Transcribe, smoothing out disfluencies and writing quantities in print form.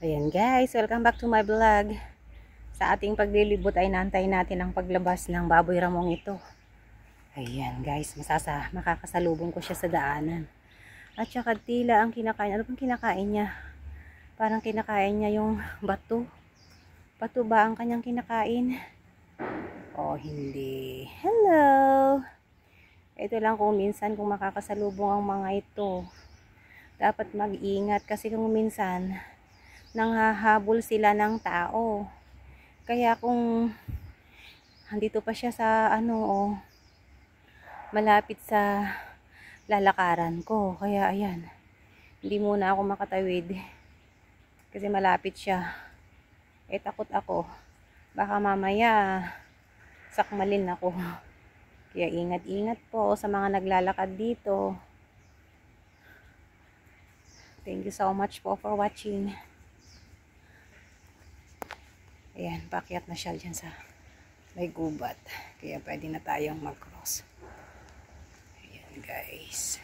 Ayan guys, welcome back to my vlog. Sa ating paglilibot ay naantay natin ang paglabas ng baboy ramong ito. Ayan guys, makakasalubong ko siya sa daanan. At saka tila ang kinakain. Ano bang kinakain niya? Parang kinakain niya yung bato. Bato ba ang kanyang kinakain? Oh, hindi. Hello! Ito lang kung minsan kung makakasalubong ang mga ito. Dapat mag-ingat kasi kung minsan nanghahabol sila ng tao. Kaya kung andito pa siya sa malapit sa lalakaran ko. Kaya ayan, hindi muna ako makatawid kasi malapit siya. Takot ako. Baka mamaya sakmalin ako. Kaya ingat-ingat po sa mga naglalakad dito. Thank you so much po for watching. Ayan, paakyat na siya dyan sa may gubat. Kaya pwede na tayong mag-cross. Ayan guys.